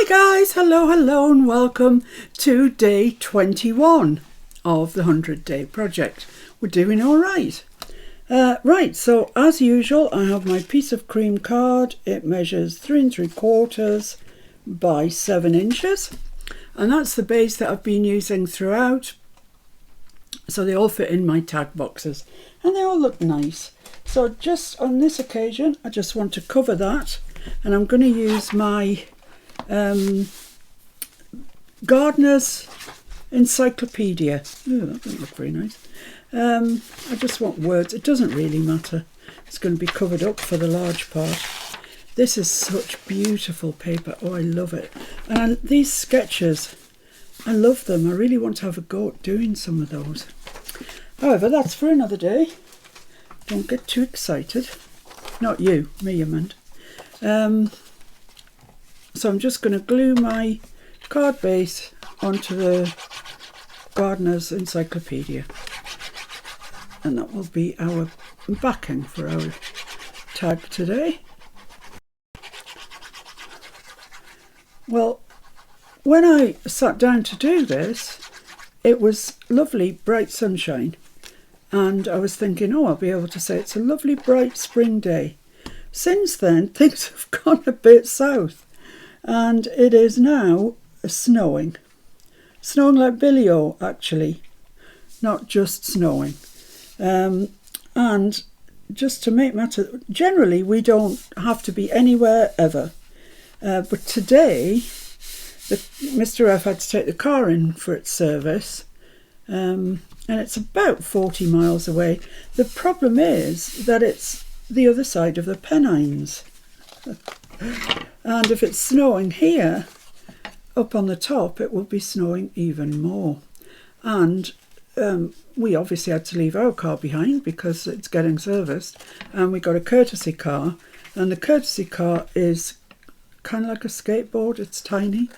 guys, hello and welcome to day 21 of the 100-day project. We're doing all right. Right, so as usual I have my piece of cream card. It measures 3 3/4 by 7 inches, and that's the base that I've been using throughout, so they all fit in my tag boxes and they all look nice. So just on this occasion I just want to cover that, and I'm going to use my Gardener's Encyclopedia. Ooh, that doesn't look very nice. I just want words. It doesn't really matter. It's going to be covered up for the large part. This is such beautiful paper. Oh, I love it. And these sketches, I love them. I really want to have a go at doing some of those. However, that's for another day. Don't get too excited. Not you, me, I meant. So I'm just going to glue my card base onto the Gardener's Encyclopedia, and that will be our backing for our tag today. Well, when I sat down to do this, it was lovely bright sunshine, and I was thinking, oh, I'll be able to say it's a lovely bright spring day. Since then things have gone a bit south, and it is now snowing like Billy-O, actually, not just snowing. And just to make matter, generally we don't have to be anywhere ever, but today Mr. F had to take the car in for its service, and it's about 40 miles away. The problem is that it's the other side of the Pennines. And if it's snowing here, up on the top, it will be snowing even more. And we obviously had to leave our car behind because it's getting serviced. And we got a courtesy car. And the courtesy car is kind of like a skateboard. It's tiny.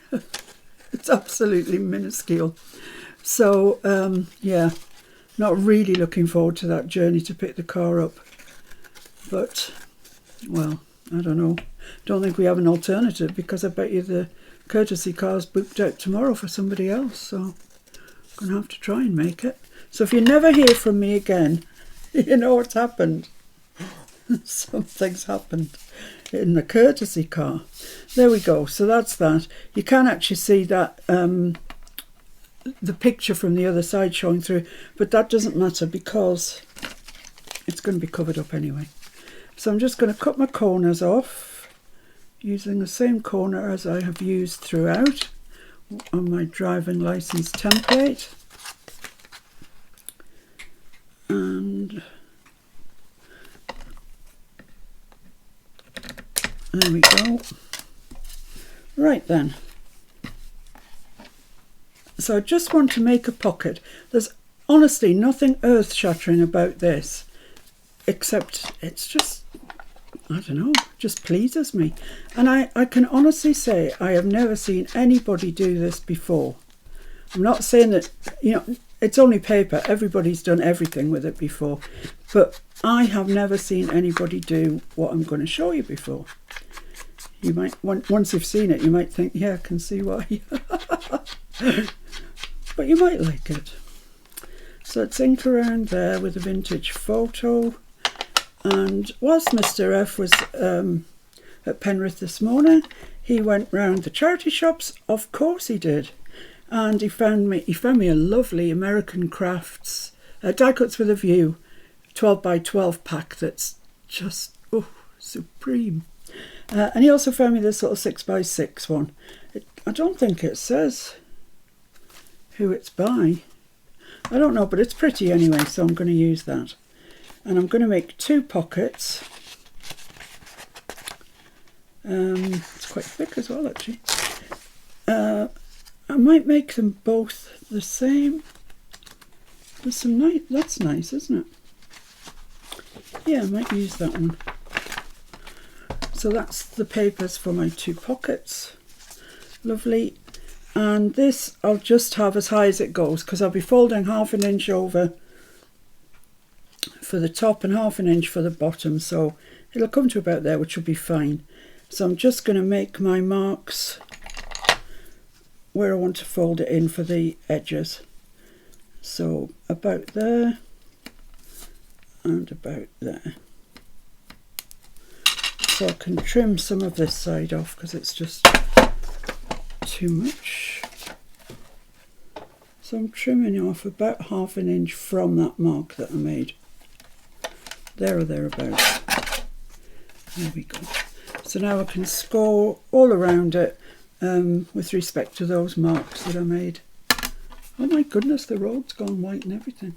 It's absolutely minuscule. So, yeah, not really looking forward to that journey to pick the car up. But, well, I don't know. Don't think we have an alternative, because I bet you the courtesy car's booked out tomorrow for somebody else, so I'm going to have to try and make it. So if you never hear from me again, you know what's happened. Something's happened in the courtesy car. There we go. So that's that. You can actually see that the picture from the other side showing through, but that doesn't matter because it's going to be covered up anyway. So I'm just going to cut my corners off using the same corner as I have used throughout on my driving license template. And there we go. Right then. So I just want to make a pocket. There's honestly nothing earth-shattering about this, except it's just, I don't know, just pleases me. And I can honestly say I have never seen anybody do this before. I'm not saying that, you know, it's only paper. Everybody's done everything with it before. But I have never seen anybody do what I'm going to show you before. You might, once you've seen it, you might think, yeah, I can see why. But you might like it. So it's ink around there with a vintage photo. And whilst Mr. F was at Penrith this morning, he went round the charity shops. Of course he did. And he found me a lovely American Crafts die cuts with a view 12 by 12 pack that's just supreme. And he also found me this little 6 by 6 one. I don't think it says who it's by. I don't know, but it's pretty anyway, so I'm going to use that. And I'm going to make 2 pockets. It's quite thick as well, actually. I might make them both the same. There's some nice, that's nice, isn't it? Yeah, I might use that one. So that's the papers for my 2 pockets. Lovely. And this I'll just have as high as it goes, because I'll be folding 1/2 inch over for the top and 1/2 inch for the bottom, so it'll come to about there, which will be fine. So I'm just going to make my marks where I want to fold it in for the edges. So about there and about there. So I can trim some of this side off because it's just too much. So I'm trimming off about 1/2 inch from that mark that I made. There or thereabouts. There we go. So now I can score all around it with respect to those marks that I made. Oh my goodness, the road's gone white and everything.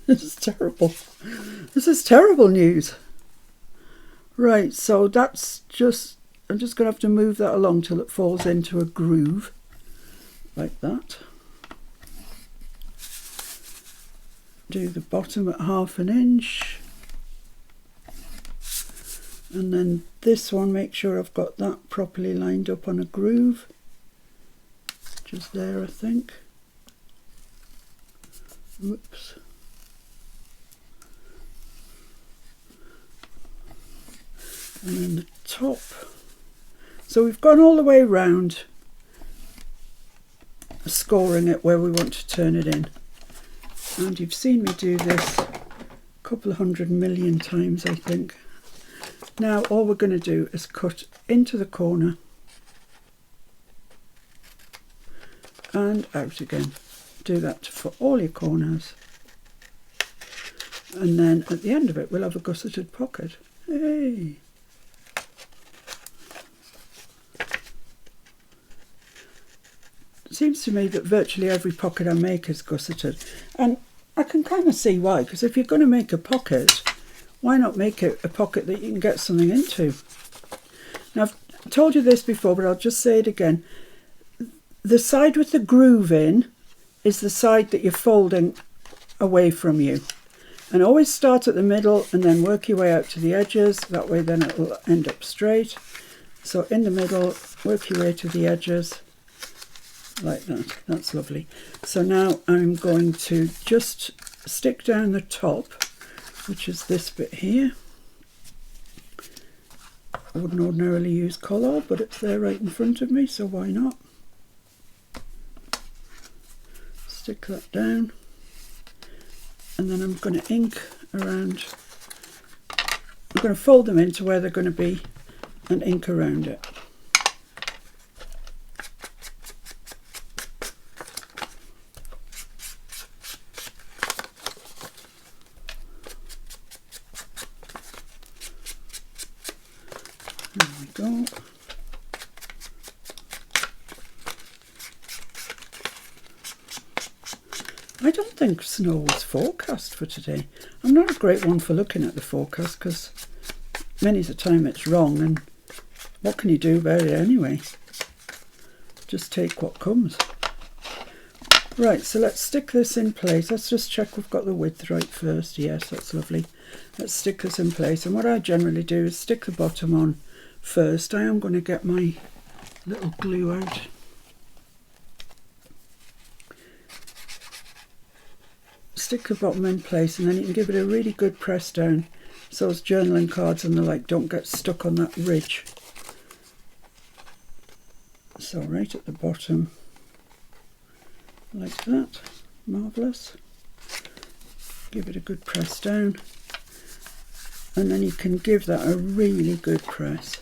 This is terrible. This is terrible news. Right, so that's just, I'm just going to have to move that along till it falls into a groove, like that. Do the bottom at 1/2 inch. And then this one, make sure I've got that properly lined up on a groove. Just there, I think. Whoops. And then the top. So we've gone all the way around, scoring it where we want to turn it in. And you've seen me do this a couple of 100 million times, I think. Now all we're going to do is cut into the corner and out again. Do that for all your corners. And then at the end of it we'll have a gusseted pocket. Hey! It seems to me that virtually every pocket I make is gusseted, and I can kind of see why, because if you're going to make a pocket, why not make it a pocket that you can get something into? Now I've told you this before, but I'll just say it again. The side with the groove in is the side that you're folding away from you, and always start at the middle and then work your way out to the edges. That way then it will end up straight. So in the middle, work your way to the edges. Like that. That's lovely. So now I'm going to just stick down the top, which is this bit here. I wouldn't ordinarily use colour, but it's there right in front of me, so why not? Stick that down, and then I'm going to ink around. I'm going to fold them into where they're going to be and ink around it. There we go. I don't think snow was forecast for today. I'm not a great one for looking at the forecast because many's the time it's wrong, and what can you do about it anyway? Just take what comes. Right, so let's stick this in place. Let's just check we've got the width right first. Yes, that's lovely. Let's stick this in place, and what I generally do is stick the bottom on first. I am going to get my little glue out. Stick the bottom in place, and then you can give it a really good press down so as journaling cards and the like don't get stuck on that ridge. So right at the bottom, like that. Marvellous. Give it a good press down, and then you can give that a really good press,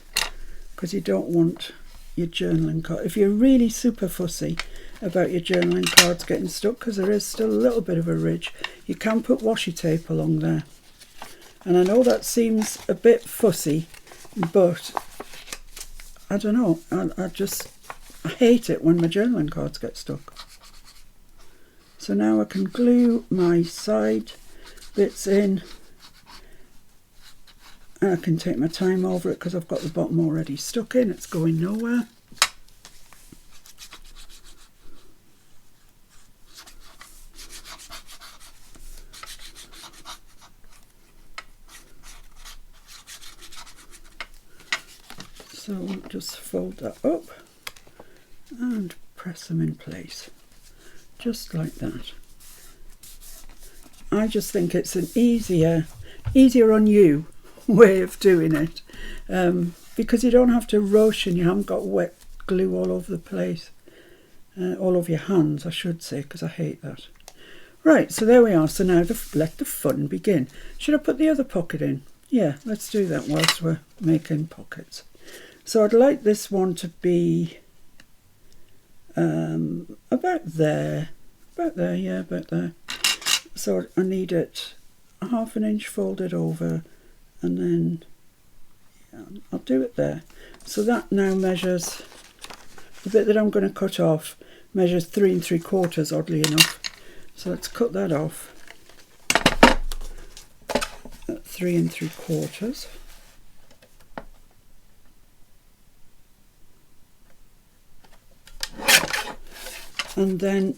because you don't want your journaling card, if you're really super fussy about your journaling cards getting stuck, because there is still a little bit of a ridge, you can put washi tape along there. And I know that seems a bit fussy, but I don't know, I hate it when my journaling cards get stuck. So now I can glue my side bits in, and I can take my time over it because I've got the bottom already stuck in, it's going nowhere. So just fold that up and press them in place, just like that. I just think it's an easier on you way of doing it, because you don't have to rush and you haven't got wet glue all over the place. all over your hands, I should say, because I hate that. Right, so there we are. So now let the fun begin. Should I put the other pocket in? Yeah, let's do that whilst we're making pockets. So I'd like this one to be about there. Yeah, about there. So I need it 1/2 inch folded over, and then I'll do it there. So that now measures, the bit that I'm going to cut off measures 3 3/4, oddly enough. So let's cut that off at 3 3/4. And then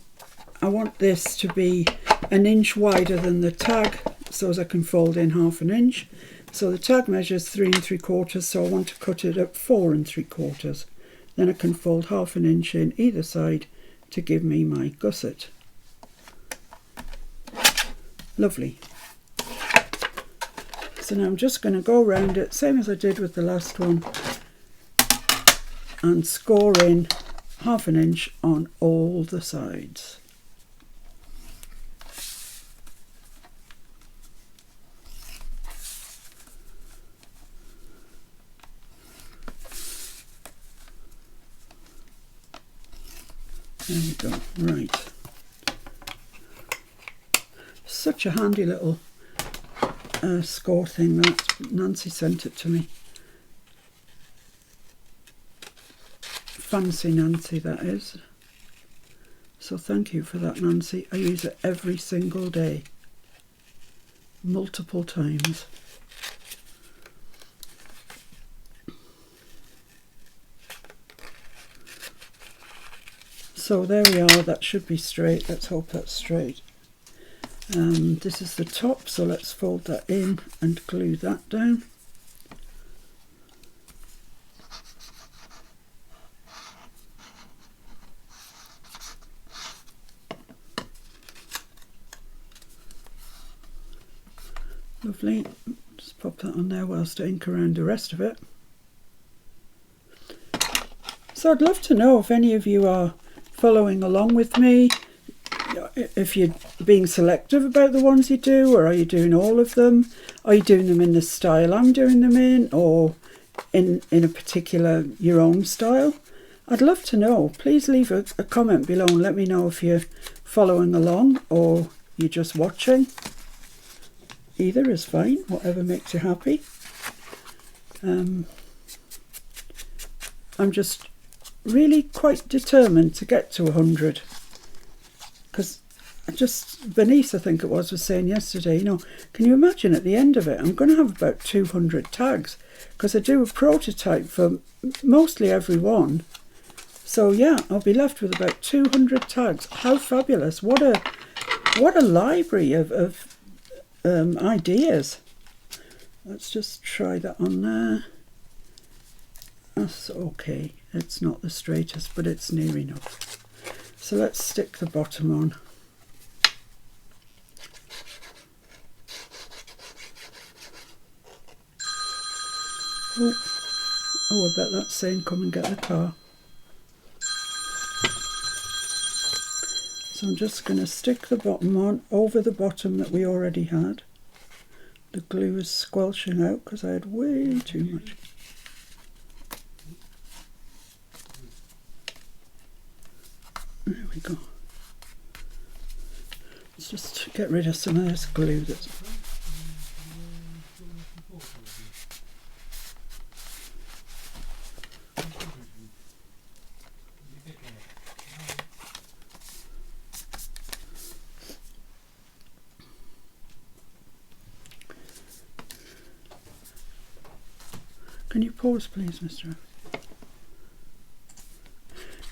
I want this to be 1 inch wider than the tag, so as I can fold in 1/2 inch. So the tag measures 3 3/4, so I want to cut it at 4 3/4. Then I can fold 1/2 inch in either side to give me my gusset. Lovely. So now I'm just going to go around it, same as I did with the last one, and score in 1/2 inch on all the sides. There we go. Right. Such a handy little score thing that. Nancy sent it to me. Fancy Nancy, that is. So thank you for that, Nancy. I use it every single day. Multiple times. So there we are, that should be straight. Let's hope that's straight. This is the top, so let's fold that in and glue that down. Lovely. Just pop that on there whilst I ink around the rest of it. So I'd love to know if any of you are following along with me, if you're being selective about the ones you do, or are you doing all of them? Are you doing them in the style I'm doing them in, or in a particular your own style? I'd love to know. Please leave a comment below and let me know if you're following along or you're just watching. Either is fine, whatever makes you happy. I'm just really quite determined to get to 100, because Bernice, I think it was saying yesterday, you know, can you imagine at the end of it I'm going to have about 200 tags, because I do a prototype for mostly every one. So yeah, I'll be left with about 200 tags. How fabulous. What a library of ideas. Let's just try that on there. That's okay. It's not the straightest, but it's near enough. So let's stick the bottom on. Oh, I bet that's saying come and get the car. So I'm just going to stick the bottom on over the bottom that we already had. The glue is squelching out because I had way too much. There we go. Let's just get rid of some of this glue that's... Can you pause, please, Mr.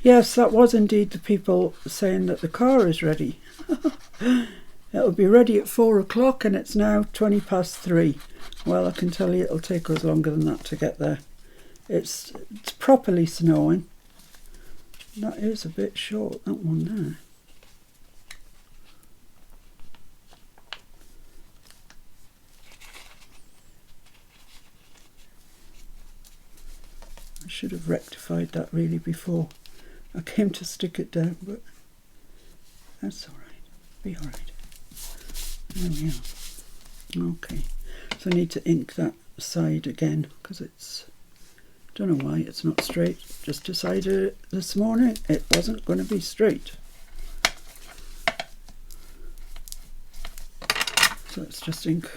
Yes, that was indeed the people saying that the car is ready. It'll be ready at 4 o'clock and it's now 20 past 3. Well, I can tell you it'll take us longer than that to get there. It's properly snowing. That is a bit short, that one there. I should have rectified that really before I came to stick it down, but that's all right. Be all right. There we are. Okay, so I need to ink that side again because it's, don't know why it's not straight. Just decided this morning it wasn't going to be straight. So let's just ink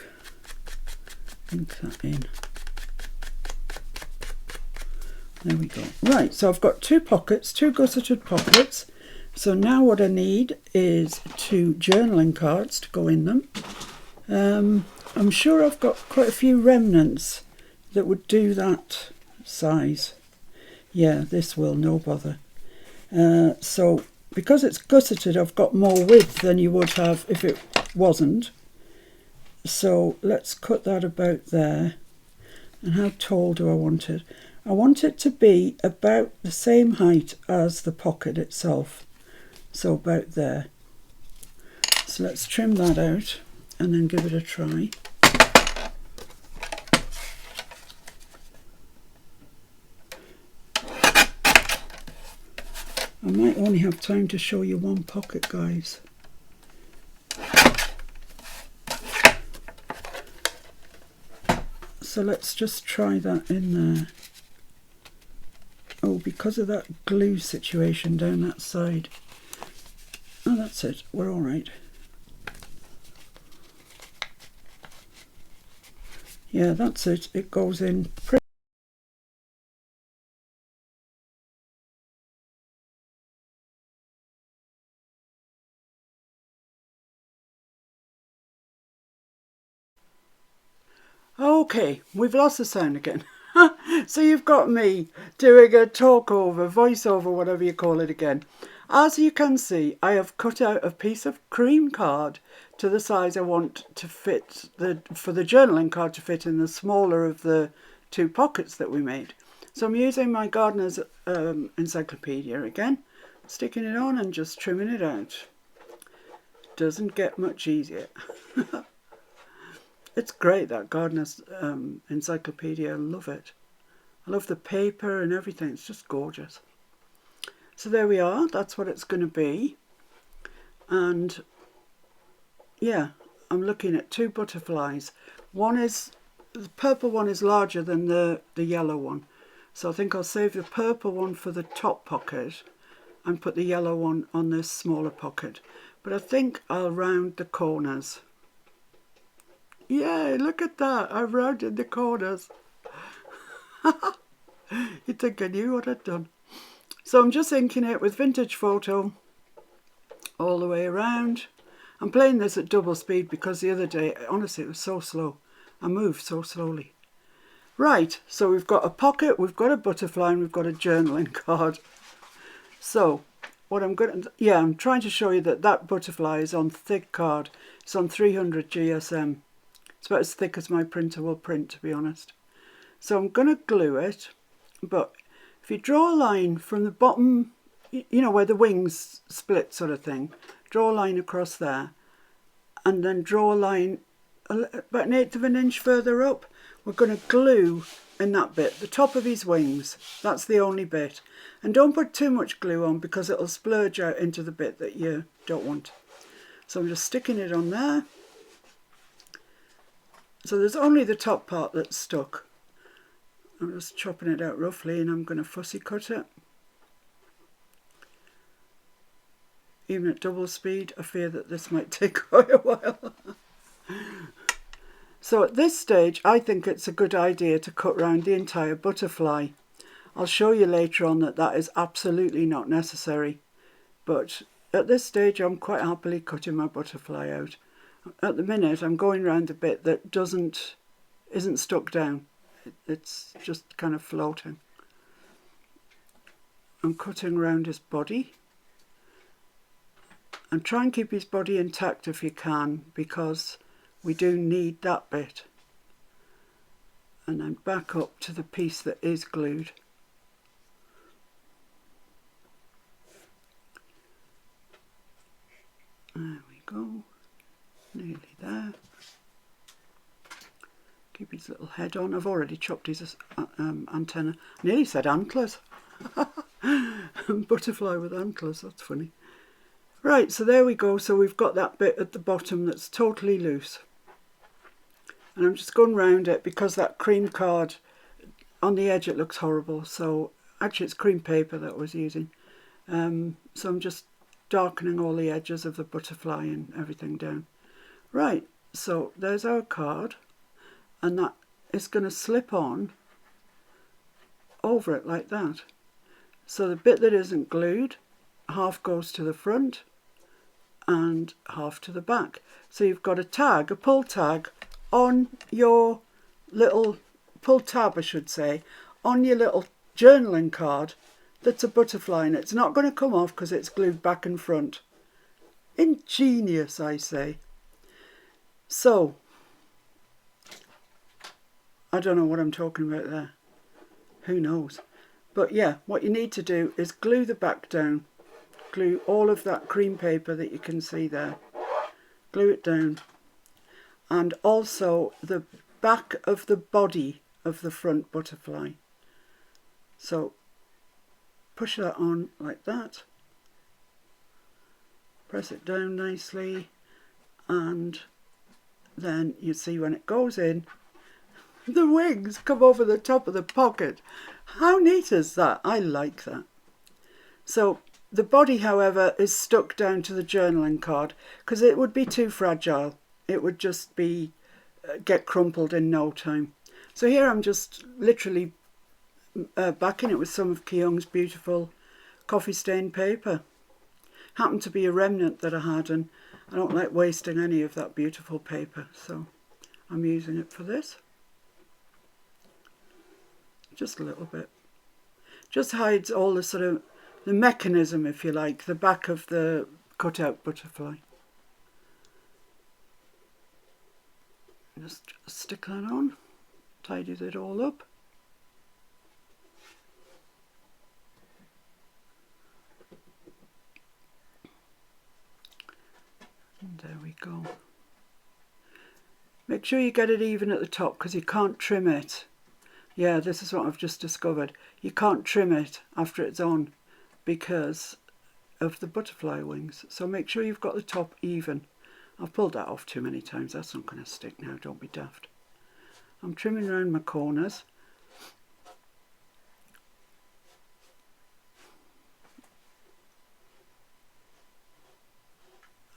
that in. There we go. Right, so I've got two pockets, two gusseted pockets. So now what I need is two journaling cards to go in them. I'm sure I've got quite a few remnants that would do that size. Yeah, this will, no bother. So because it's gusseted, I've got more width than you would have if it wasn't. So let's cut that about there. And how tall do I want it? I want it to be about the same height as the pocket itself. So about there. So let's trim that out and then give it a try. I might only have time to show you one pocket, guys. So let's just try that in there. Oh, because of that glue situation down that side. Oh, that's it. We're all right. Yeah, that's it. It goes in pretty. Okay, we've lost the sound again. So you've got me doing a talk over, voiceover, whatever you call it again. As you can see, I have cut out a piece of cream card to the size I want to fit for the journaling card to fit in the smaller of the two pockets that we made. So I'm using my gardener's encyclopedia again, sticking it on and just trimming it out. Doesn't get much easier. It's great, that gardener's encyclopedia. I love it. I love the paper and everything. It's just gorgeous. So there we are. That's what it's going to be. And yeah, I'm looking at two butterflies. One is, the purple one is larger than the yellow one. So I think I'll save the purple one for the top pocket and put the yellow one on this smaller pocket. But I think I'll round the corners. Yay, look at that. I've rounded the corners. You'd think I knew what I'd done. So I'm just inking it with Vintage Photo all the way around. I'm playing this at double speed because the other day, honestly, it was so slow. I moved so slowly. Right, so we've got a pocket, we've got a butterfly, and we've got a journaling card. So what I'm going to, yeah, I'm trying to show you that that butterfly is on thick card. It's on 300 GSM. It's about as thick as my printer will print, to be honest. So I'm going to glue it, but if you draw a line from the bottom, you know, where the wings split sort of thing, draw a line across there, and then draw a line about 1/8 of an inch further up. We're going to glue in that bit, the top of his wings. That's the only bit. And don't put too much glue on because it'll splurge out into the bit that you don't want. So I'm just sticking it on there. So there's only the top part that's stuck. I'm just chopping it out roughly and I'm going to fussy cut it. Even at double speed, I fear that this might take quite a while. So at this stage, I think it's a good idea to cut round the entire butterfly. I'll show you later on that that is absolutely not necessary. But at this stage, I'm quite happily cutting my butterfly out. At the minute, I'm going round the bit that isn't stuck down. It's just kind of floating. I'm cutting around his body. And try and keep his body intact if you can, because we do need that bit. And then back up to the piece that is glued. There we go. Nearly there. Keep his little head on. I've already chopped his antenna. Nearly said antlers. Butterfly with antlers, that's funny. Right, so there we go. So we've got that bit at the bottom that's totally loose. And I'm just going round it because that cream card on the edge, it looks horrible. So actually it's cream paper that I was using. So I'm just darkening all the edges of the butterfly and everything down. Right, so there's our card, and that is going to slip on over it like that. So the bit that isn't glued, half goes to the front and half to the back. So you've got a tag, a pull tag on your little, pull tab I should say, on your little journaling card that's a butterfly, and it's not going to come off because it's glued back and front. Ingenious, I say. So, I don't know what I'm talking about there. Who knows? But yeah, what you need to do is glue the back down. Glue all of that cream paper that you can see there. Glue it down. And also the back of the body of the front butterfly. So, push that on like that. Press it down nicely. And then you see when it goes in, the wings come over the top of the pocket. How neat is that? I like that. So the body, however, is stuck down to the journaling card because it would be too fragile. It would just be get crumpled in no time. So here I'm just literally backing it with some of Kyung's beautiful coffee stained paper. Happened to be a remnant that I had, and I don't like wasting any of that beautiful paper, so I'm using it for this. Just a little bit. Just hides all the sort of the mechanism, if you like, the back of the cutout butterfly. Just stick that on, tidies it all up. And there we go. Make sure you get it even at the top because you can't trim it. Yeah, this is what I've just discovered. You can't trim it after it's on because of the butterfly wings. So make sure you've got the top even. I've pulled that off too many times. That's not going to stick now. Don't be daft. I'm trimming around my corners.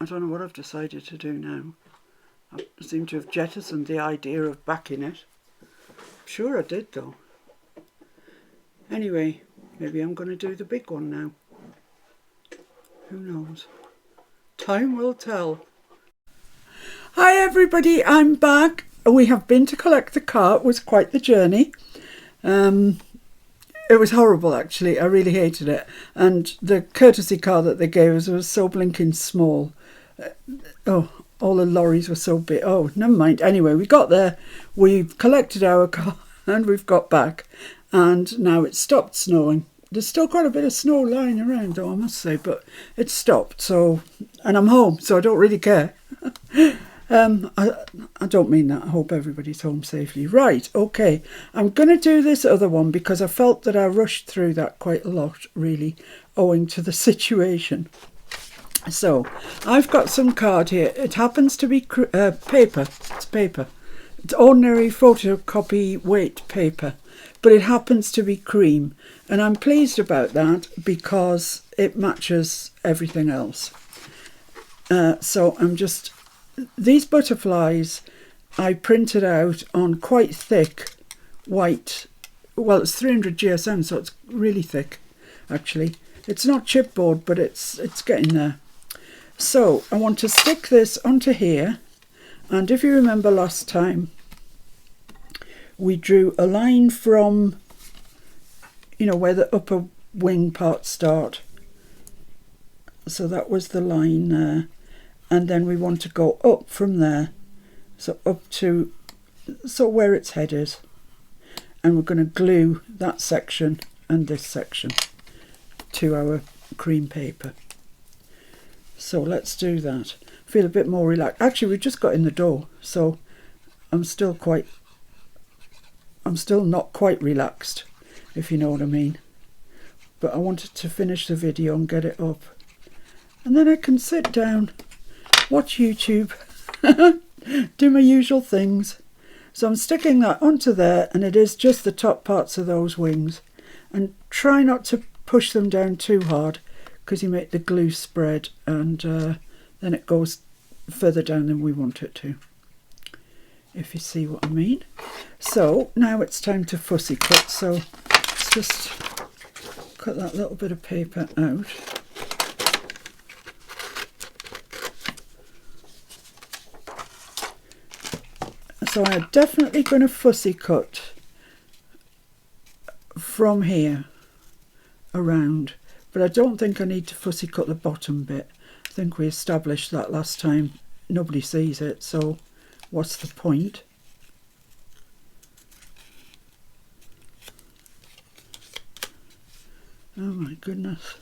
I don't know what I've decided to do now. I seem to have jettisoned the idea of backing it. Sure I did though. Anyway, maybe I'm going to do the big one now. Who knows? Time will tell. Hi everybody, I'm back. We have been to collect the car. It was quite the journey. It was horrible actually. I really hated it. And the courtesy car that they gave us was so blinking small. All the lorries were so big. Oh, never mind. Anyway, we got there. We've collected our car and we've got back. And now it's stopped snowing. There's still quite a bit of snow lying around though, I must say, but it's stopped. So, and I'm home, so I don't really care. I don't mean that. I hope everybody's home safely. Right, okay. I'm going to do this other one because I felt that I rushed through that quite a lot, really, owing to the situation. So, I've got some card here. It happens to be paper. It's paper. It's ordinary photocopy weight paper, but it happens to be cream. And I'm pleased about that because it matches everything else. So I'm just... These butterflies I printed out on quite thick white... Well, it's 300 GSM, so it's really thick, actually. It's not chipboard, but it's getting there. So I want to stick this onto here, and if you remember last time, we drew a line from, you know, where the upper wing parts start. So that was the line there, and then we want to go up from there, so up to, so where its head is, and we're going to glue that section and this section to our cream paper. So let's do that. Feel a bit more relaxed. Actually, we've just got in the door, so I'm still not quite relaxed, if you know what I mean. but I wanted to finish the video and get it up. And then I can sit down, watch YouTube, do my usual things. So I'm sticking that onto there, and it is just the top parts of those wings. And try not to push them down too hard, because you make the glue spread, and then it goes further down than we want it to, if you see what I mean. So now it's time to fussy cut. So let's just cut that little bit of paper out. So I'm definitely going to fussy cut from here around, but I don't think I need to fussy cut the bottom bit. I think we established that last time. Nobody sees it, so what's the point? Oh my goodness.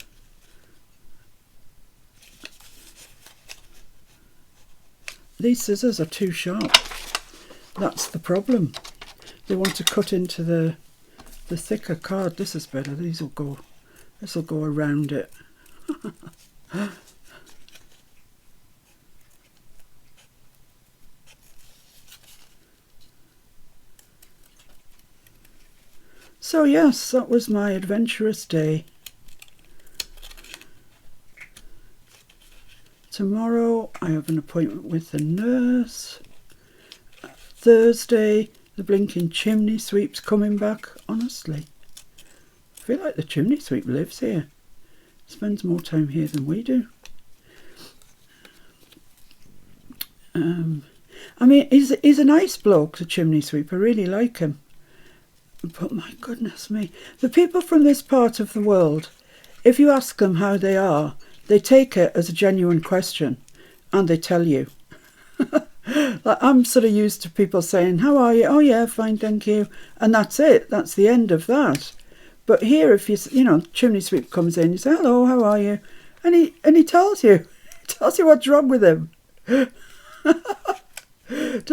These scissors are too sharp. That's the problem. They want to cut into the thicker card. This is better. This will go around it. So yes, that was my adventurous day. Tomorrow I have an appointment with the nurse. Thursday, the blinking chimney sweep's coming back. Honestly, I feel like the chimney sweep lives here. Spends more time here than we do. I mean, he's a nice bloke, the chimney sweep. I really like him. But my goodness me, the people from this part of the world, if you ask them how they are, they take it as a genuine question, and they tell you. Like, I'm sort of used to people saying, how are you? Oh yeah, fine, thank you. And that's it. That's the end of that. But here, if you know, chimney sweep comes in, you say, hello, how are you? And he tells you. He tells you what's wrong with him. Does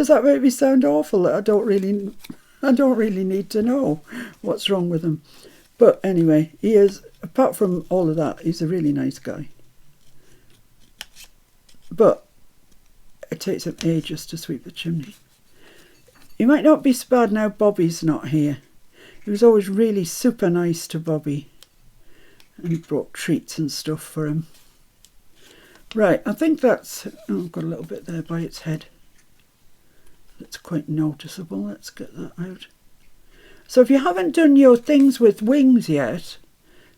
that make me sound awful? I don't really need to know what's wrong with him. But anyway, he is, apart from all of that, he's a really nice guy. But it takes him ages to sweep the chimney. He might not be so bad now Bobby's not here. He was always really super nice to Bobby, and he brought treats and stuff for him. Right, I think that's... Oh, I've got a little bit there by its head. That's quite noticeable. Let's get that out. So if you haven't done your things with wings yet,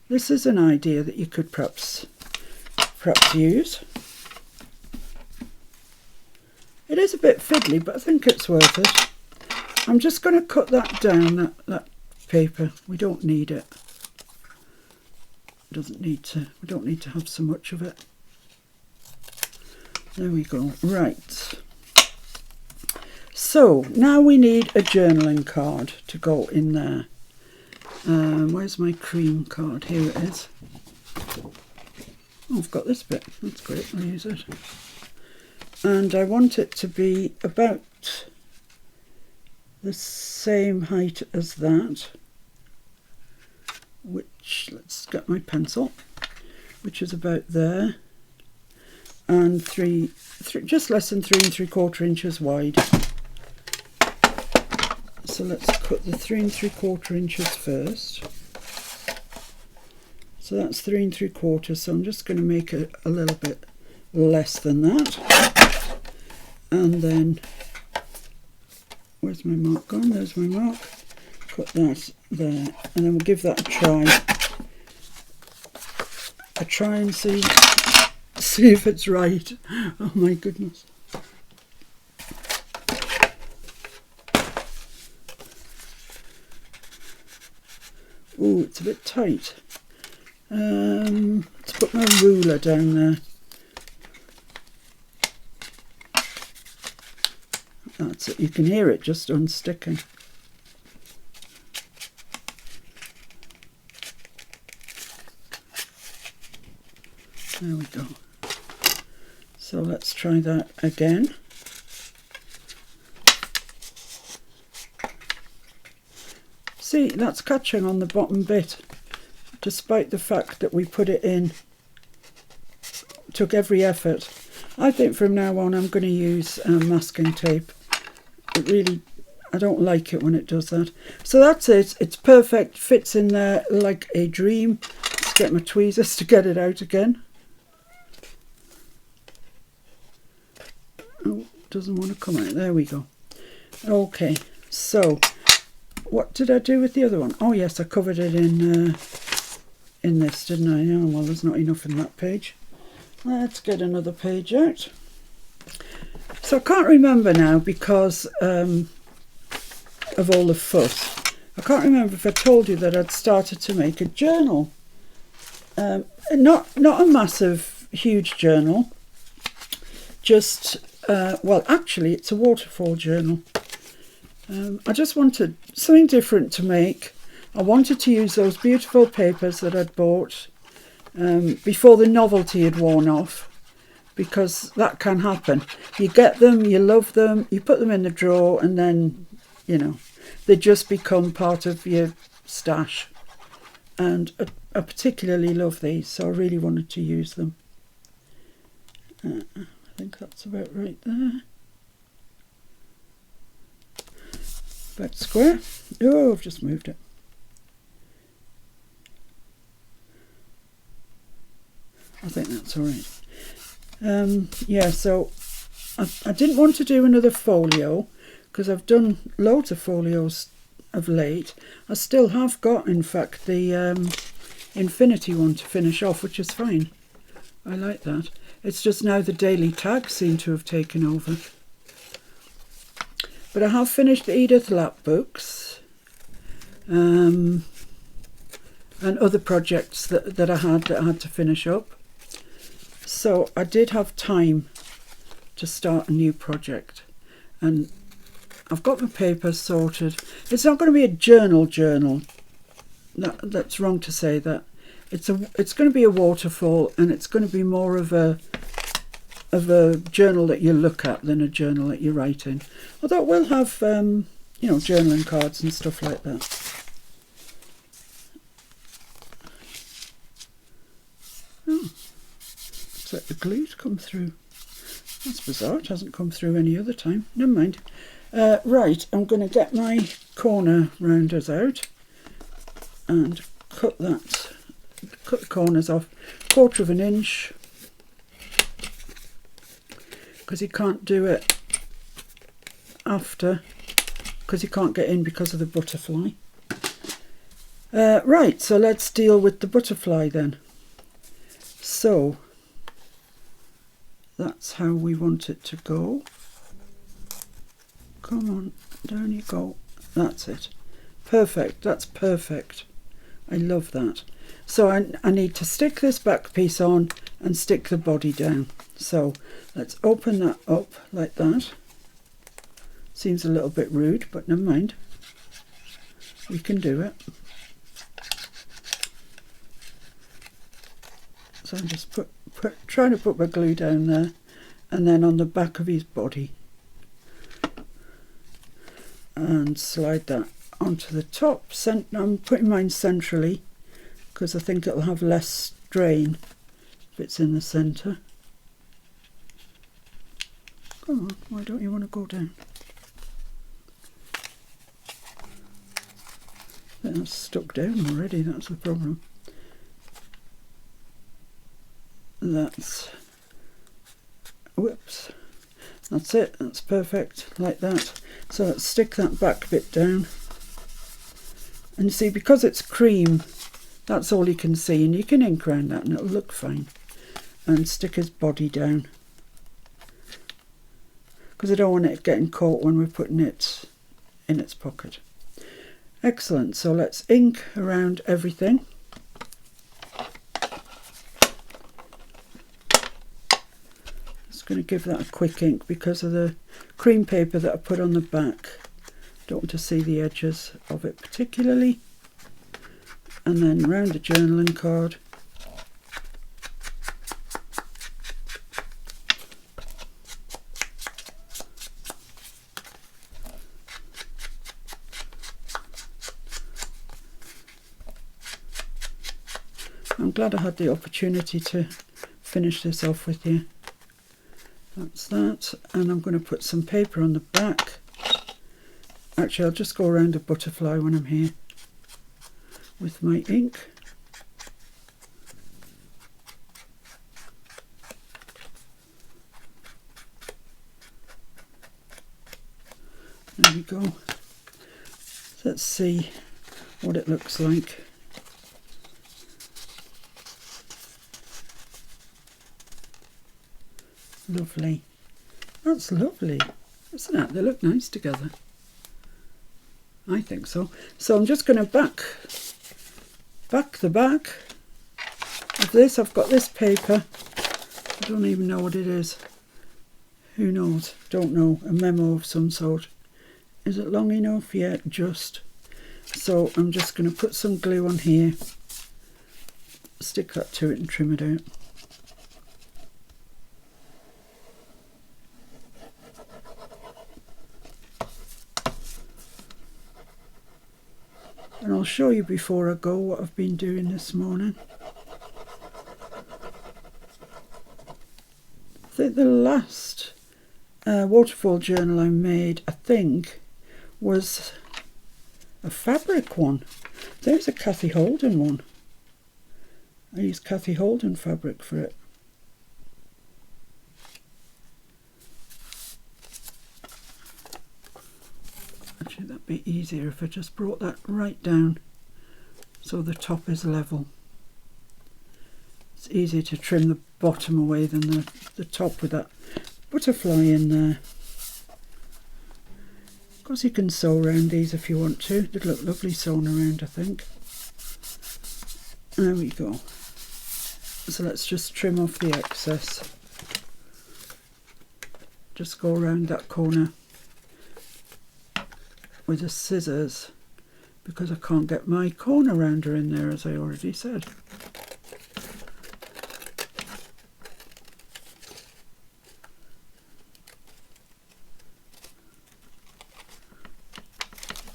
this is an idea that you could perhaps use. It is a bit fiddly, but I think it's worth it. I'm just going to cut that down, that paper. We don't need it. We don't need to have so much of it. There we go. Right. So now we need a journaling card to go in there. Where's my cream card? Here it is. Oh, I've got this bit. That's great. I'll use it. And I want it to be about the same height as that, which, let's get my pencil, which is about there, and just less than 3 3/4 inches wide. So let's cut the 3 3/4 inches first. So that's 3 3/4, so I'm just going to make it a little bit less than that. And then, where's my mark gone? There's my mark. Put that there, and then we'll give that a try. Try and see if it's right. Oh my goodness. Oh, it's a bit tight. Let's put my ruler down there. That's it. You can hear it just unsticking. There we go. So let's try that again. See, that's catching on the bottom bit. despite the fact that we put it in, took every effort. I think from now on I'm going to use masking tape. It really, I don't like it when it does that. So that's it. It's perfect. Fits in there like a dream. Let's get my tweezers to get it out again. Oh, doesn't want to come out. There we go. Okay, so what did I do with the other one? Oh yes, I covered it in this, didn't I? Oh, well, there's not enough in that page. Let's get another page out. So I can't remember now because of all the fuss. I can't remember if I told you that I'd started to make a journal. Not a massive, huge journal. Just, well, actually, it's a waterfall journal. I just wanted something different to make. I wanted to use those beautiful papers that I'd bought before the novelty had worn off, because that can happen. You get them, you love them, you put them in the drawer, and then, you know, they just become part of your stash. And I particularly love these, so I really wanted to use them. I think that's about right there. About square. Oh, I've just moved it. I think that's all right. Yeah, so I didn't want to do another folio because I've done loads of folios of late. I still have got, in fact, the infinity one to finish off, which is fine. I like that. It's just now the daily tags seem to have taken over. But I have finished the Edith Lapp books and other projects that I had to finish up. So I did have time to start a new project, and I've got my papers sorted. It's not going to be a journal. That's wrong to say that. It's going to be a waterfall, and it's going to be more of a journal that you look at than a journal that you write in. Although it will have you know, journaling cards and stuff like that. Oh, looks like the glue's come through. That's bizarre. It hasn't come through any other time. Never mind. Right, I'm going to get my corner rounders out and cut the corners off 1/4 of an inch, because you can't do it after, because you can't get in because of the butterfly. Right, so let's deal with the butterfly then. So that's how we want it to go. Come on, down you go. That's it. Perfect, that's perfect. I love that. So I need to stick this back piece on and stick the body down. So let's open that up like that. Seems a little bit rude, but never mind. We can do it. So I'm just trying to put my glue down there, and then on the back of his body. And slide that onto the top. I'm putting mine centrally because I think it'll have less strain if it's in the centre. Come on, why don't you want to go down? I think that's stuck down already, that's the problem. That's, whoops, that's it, that's perfect, like that. So let's stick that back bit down. And see, because it's cream, that's all you can see, and you can ink around that and it'll look fine. And stick his body down, because I don't want it getting caught when we're putting it in its pocket. Excellent, so let's ink around everything. Just going to give that a quick ink because of the cream paper that I put on the back. Don't want to see the edges of it particularly. And then round the journaling card. glad I had the opportunity to finish this off with you. That's that, and I'm going to put some paper on the back. Actually, I'll just go around a butterfly when I'm here with my ink. There we go. Let's see what it looks like. Lovely. That's lovely, isn't it? They look nice together. I think so. So I'm just going to back the back of this. I've got this paper. I don't even know what it is. Who knows? Don't know. A memo of some sort. Is it long enough? Yeah, just. So I'm just going to put some glue on here. Stick that to it and trim it out. And I'll show you before I go what I've been doing this morning. I think the last waterfall journal I made, I think, was a fabric one. There's a Kathy Holden one. I used Kathy Holden fabric for it. Actually, that'd be easier if I just brought that right down so the top is level. It's easier to trim the bottom away than the top with that butterfly in there. Of course, you can sew around these if you want to. They'd look lovely sewn around, I think. There we go. So let's just trim off the excess. Just go around that corner with the scissors because I can't get my corner rounder in there, as I already said.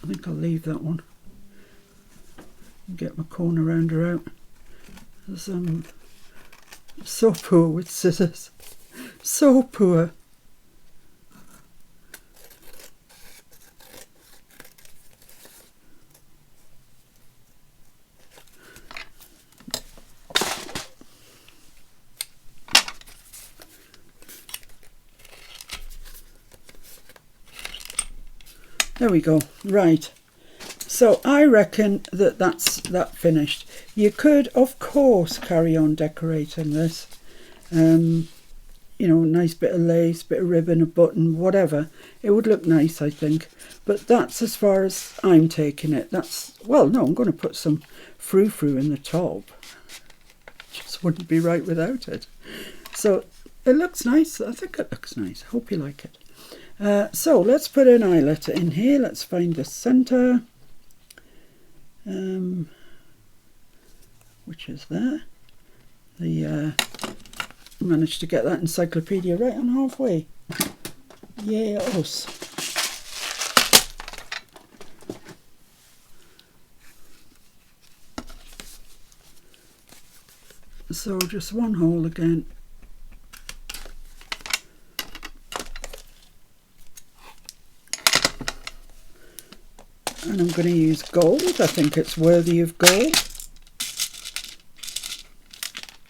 I think I'll leave that one and get my corner rounder out. As I'm so poor with scissors. So poor. There we go. Right. So I reckon that that's that finished. You could, of course, carry on decorating this. You know, nice bit of lace, bit of ribbon, a button, whatever. It would look nice, I think. But that's as far as I'm taking it. That's, well, no, I'm going to put some frou-frou in the top. Just wouldn't be right without it. So it looks nice. I think it looks nice. I hope you like it. So let's put an eyelet in here. Let's find the centre, which is there. Managed to get that encyclopedia right on halfway. Yes. So just one hole again. And I'm going to use gold. I think it's worthy of gold.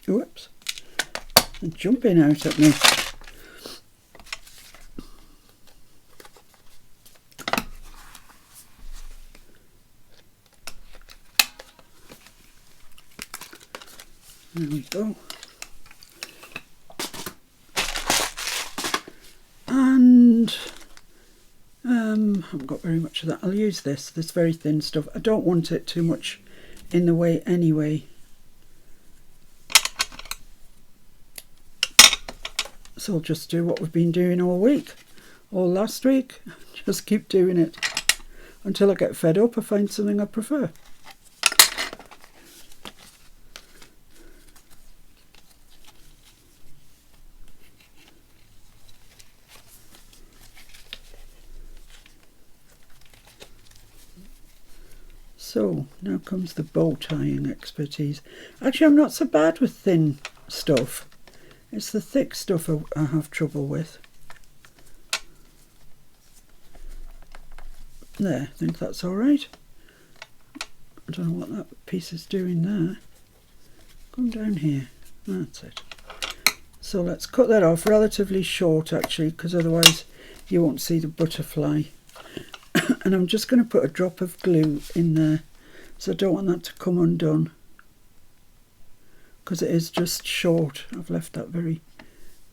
Whoops. They're jumping out at me. There we go. And I haven't got very much of that. I'll use this very thin stuff. I don't want it too much in the way anyway. So I'll just do what we've been doing all week, all last week. Just keep doing it until I get fed up or find something I prefer. So now comes the bow tying expertise. Actually, I'm not so bad with thin stuff. It's the thick stuff I have trouble with. There, I think that's all right. I don't know what that piece is doing there. Come down here. That's it. So let's cut that off relatively short, actually, because otherwise you won't see the butterfly. And I'm just going to put a drop of glue in there, so I don't want that to come undone, because it is just short. I've left that very,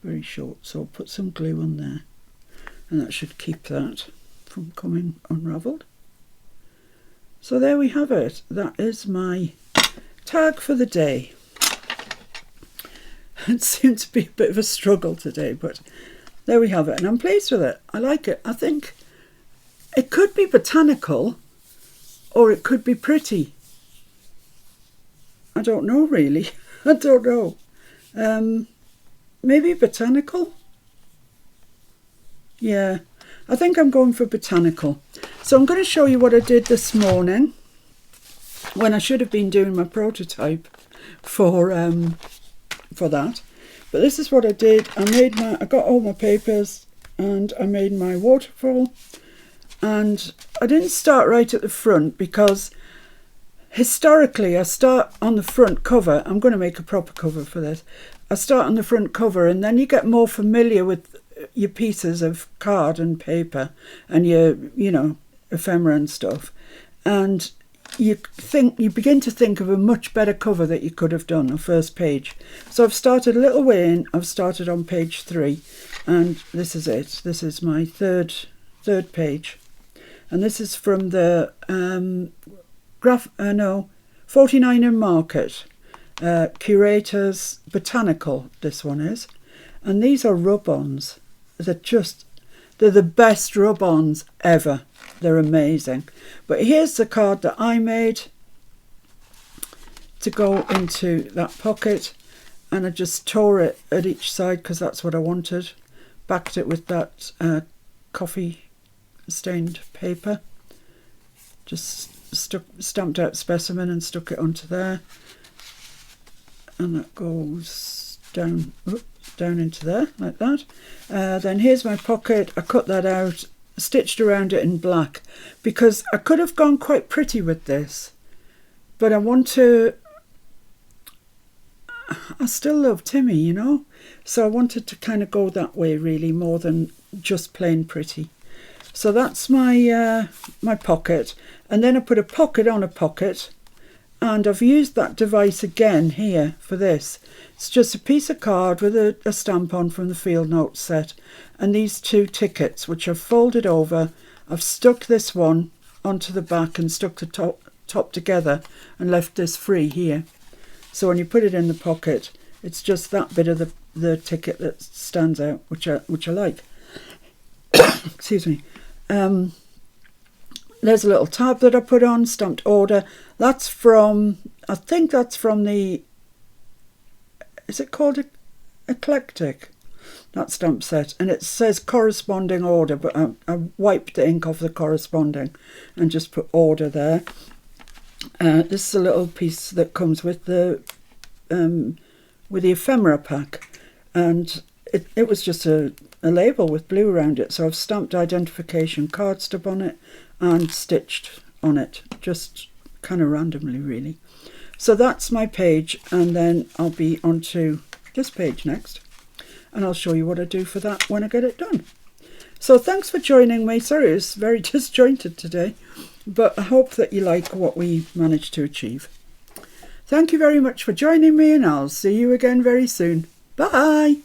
very short. So I'll put some glue on there, and that should keep that from coming unravelled. So there we have it. That is my tag for the day. It seems to be a bit of a struggle today, but there we have it, and I'm pleased with it. I like it. I think it could be botanical or it could be pretty. I don't know really. I don't know. Maybe botanical? Yeah, I think I'm going for botanical. So I'm going to show you what I did this morning when I should have been doing my prototype for that. But this is what I did. I got all my papers and I made my waterfall. And I didn't start right at the front because historically I start on the front cover. I'm going to make a proper cover for this. I start on the front cover, and then you get more familiar with your pieces of card and paper and your, ephemera and stuff. And you begin to think of a much better cover that you could have done, a first page. So I've started a little way in. I've started on page 3, and this is it. This is my third page. And this is from the 49er Market, Curators Botanical, this one is. And these are rub-ons. They're the best rub-ons ever. They're amazing. But here's the card that I made to go into that pocket. And I just tore it at each side because that's what I wanted. Backed it with that coffee stained paper, just stamped out specimen and stuck it onto there, and that goes down into there like that. Then here's my pocket. I cut that out, stitched around it in black because I could have gone quite pretty with this, but I still love Timmy, so I wanted to kind of go that way really, more than just plain pretty. So that's my my pocket, and then I put a pocket on a pocket, and I've used that device again here for this. It's just a piece of card with a stamp on from the field notes set, and these 2 tickets which I've folded over. I've stuck this one onto the back and stuck the top together and left this free here. So when you put it in the pocket, it's just that bit of the ticket that stands out, which I like. Excuse me. There's a little tab that I put on, stamped order. That's from, I think that's from the, is it called Eclectic? That stamp set. And it says corresponding order, but I wiped the ink off the corresponding and just put order there. This is a little piece that comes with the ephemera pack. And it was just a label with blue around it, so I've stamped identification card stub on it and stitched on it, just kind of randomly really. So that's my page, and then I'll be onto this page next, and I'll show you what I do for that when I get it done. So thanks for joining me. Sorry, it's very disjointed today, but I hope that you like what we managed to achieve. Thank you very much for joining me, and I'll see you again very soon. Bye!